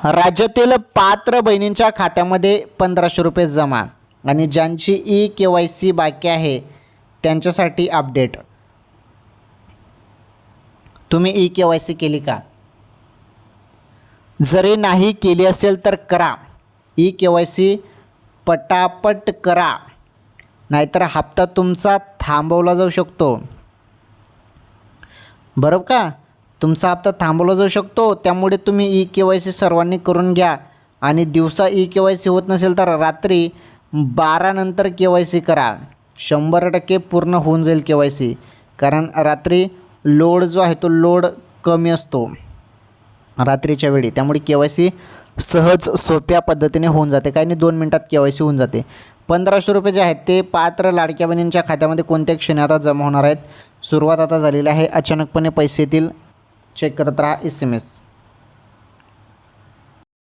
राज्यातील पात्र बहिणींच्या खात्यामध्ये 1500 रुपये जमा आणि ज्यांची ई-KYC बाकी आहे त्यांच्यासाठी अपडेट. तुम्ही ई-KYC केली का? जरी नाही केली असेल तर करा. ई-KYC पटापट करा, नाहीतर हप्ता तुमचा थांबवला जाऊ शकतो. बरोबर का? तुमचा हप्ता थांबवला जाऊ शकतो. त्यामुळे तुम्ही ई-KYC सर्वांनी करून घ्या आणि दिवसा ई-KYC होत नसेल तर रात्री 12 नंतर KYC करा. 100% पूर्ण होऊन जाईल KYC. कारण रात्री लोड जो आहे तो लोड कमी असतो रात्रीच्या वेळी, त्यामुळे KYC सहज सोप्या पद्धतीने होऊन जाते. काही नाही 2 मिनटात KYC होऊन जाते. 1500 रुपये जे आहेत ते पात्र लाडक्या बहिणींच्या खात्यामध्ये कोणत्या क्षणी आता जमा होणार आहेत. सुरुवात आता झालेली आहे. अचानकपणे पैसे येतील. चेक करत राहा SMS.